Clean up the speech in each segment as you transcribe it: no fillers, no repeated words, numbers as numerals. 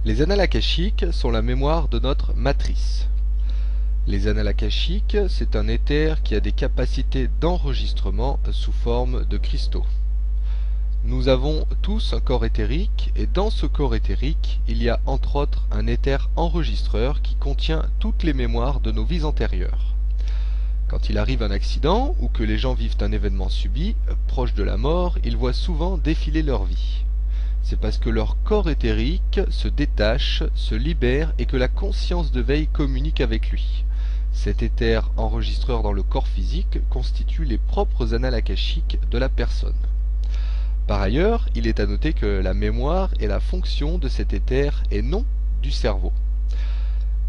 Les annales akashiques sont la mémoire de notre matrice. Les annales akashiques, c'est un éther qui a des capacités d'enregistrement sous forme de cristaux. Nous avons tous un corps éthérique et dans ce corps éthérique, il y a entre autres un éther enregistreur qui contient toutes les mémoires de nos vies antérieures. Quand il arrive un accident ou que les gens vivent un événement subit, proche de la mort, ils voient souvent défiler leur vie. C'est parce que leur corps éthérique se détache, se libère et que la conscience de veille communique avec lui. Cet éther enregistreur dans le corps physique constitue les propres annales akashiques de la personne. Par ailleurs, il est à noter que la mémoire est la fonction de cet éther et non du cerveau.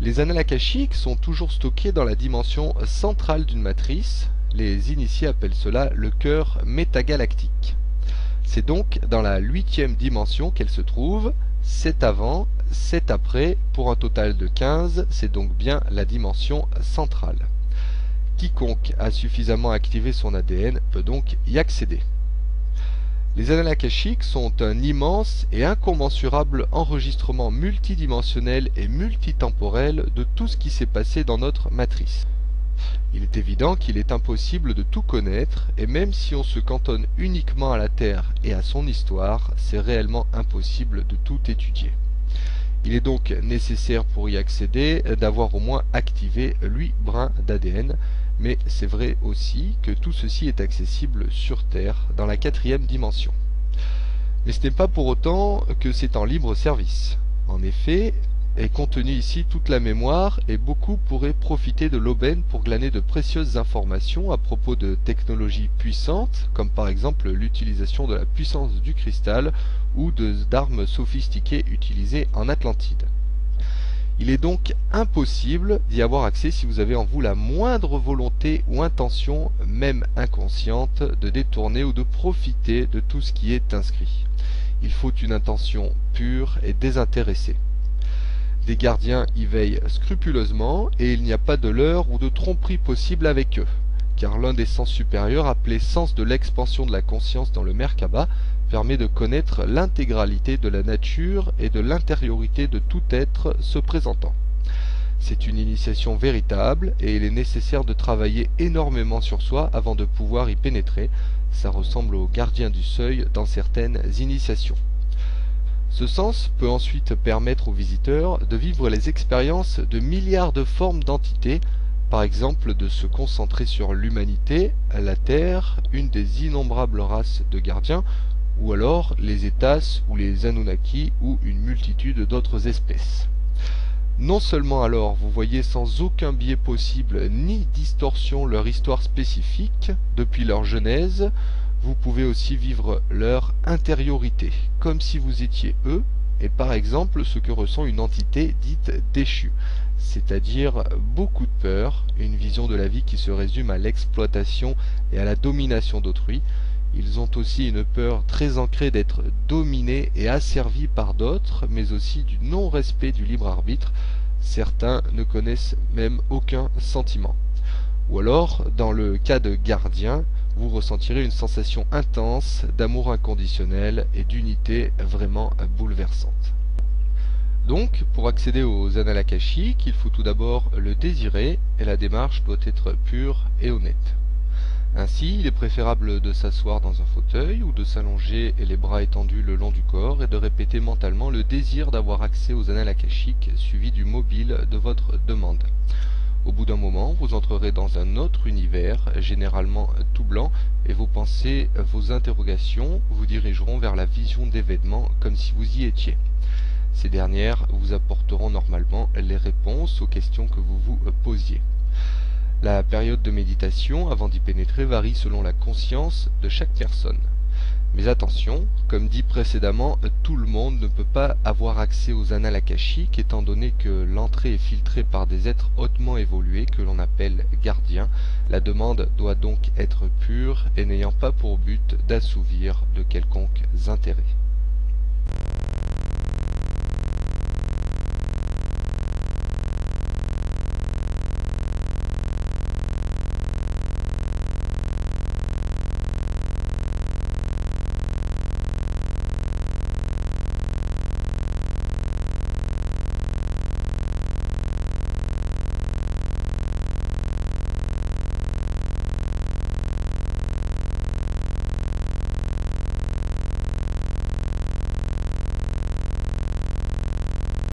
Les annales akashiques sont toujours stockées dans la dimension centrale d'une matrice. Les initiés appellent cela le cœur métagalactique. C'est donc dans la 8e dimension qu'elle se trouve, 7 avant, 7 après, pour un total de 15, c'est donc bien la dimension centrale. Quiconque a suffisamment activé son ADN peut donc y accéder. Les annales akashiques sont un immense et incommensurable enregistrement multidimensionnel et multitemporel de tout ce qui s'est passé dans notre matrice. Il est évident qu'il est impossible de tout connaître, et même si on se cantonne uniquement à la Terre et à son histoire, c'est réellement impossible de tout étudier. Il est donc nécessaire pour y accéder d'avoir au moins activé 8 brins d'ADN, mais c'est vrai aussi que tout ceci est accessible sur Terre, dans la 4e dimension. Mais ce n'est pas pour autant que c'est en libre service. En effet, est contenue ici toute la mémoire et beaucoup pourraient profiter de l'aubaine pour glaner de précieuses informations à propos de technologies puissantes, comme par exemple l'utilisation de la puissance du cristal ou d'armes sophistiquées utilisées en Atlantide. Il est donc impossible d'y avoir accès si vous avez en vous la moindre volonté ou intention, même inconsciente, de détourner ou de profiter de tout ce qui est inscrit. Il faut une intention pure et désintéressée. Des gardiens y veillent scrupuleusement et il n'y a pas de leurre ou de tromperie possible avec eux, car l'un des sens supérieurs, appelé sens de l'expansion de la conscience dans le Merkaba, permet de connaître l'intégralité de la nature et de l'intériorité de tout être se présentant. C'est une initiation véritable et il est nécessaire de travailler énormément sur soi avant de pouvoir y pénétrer. Ça ressemble au gardien du seuil dans certaines initiations. Ce sens peut ensuite permettre aux visiteurs de vivre les expériences de milliards de formes d'entités, par exemple de se concentrer sur l'humanité, la Terre, une des innombrables races de gardiens, ou alors les Étas ou les Anunnaki ou une multitude d'autres espèces. Non seulement alors vous voyez sans aucun biais possible ni distorsion leur histoire spécifique depuis leur genèse, vous pouvez aussi vivre leur intériorité, comme si vous étiez eux, et par exemple ce que ressent une entité dite déchue, c'est-à-dire beaucoup de peur, une vision de la vie qui se résume à l'exploitation et à la domination d'autrui. Ils ont aussi une peur très ancrée d'être dominés et asservis par d'autres, mais aussi du non-respect du libre arbitre. Certains ne connaissent même aucun sentiment. Ou alors, dans le cas de gardiens, vous ressentirez une sensation intense d'amour inconditionnel et d'unité vraiment bouleversante. Donc, pour accéder aux annales akashiques, il faut tout d'abord le désirer et la démarche doit être pure et honnête. Ainsi, il est préférable de s'asseoir dans un fauteuil ou de s'allonger et les bras étendus le long du corps et de répéter mentalement le désir d'avoir accès aux annales akashiques suivi du mobile de votre demande. Au bout d'un moment, vous entrerez dans un autre univers, généralement tout blanc, et vos pensées, vos interrogations vous dirigeront vers la vision d'événements comme si vous y étiez. Ces dernières vous apporteront normalement les réponses aux questions que vous vous posiez. La période de méditation avant d'y pénétrer varie selon la conscience de chaque personne. Mais attention, comme dit précédemment, tout le monde ne peut pas avoir accès aux annales akashiques étant donné que l'entrée est filtrée par des êtres hautement évolués que l'on appelle gardiens. La demande doit donc être pure et n'ayant pas pour but d'assouvir de quelconques intérêts.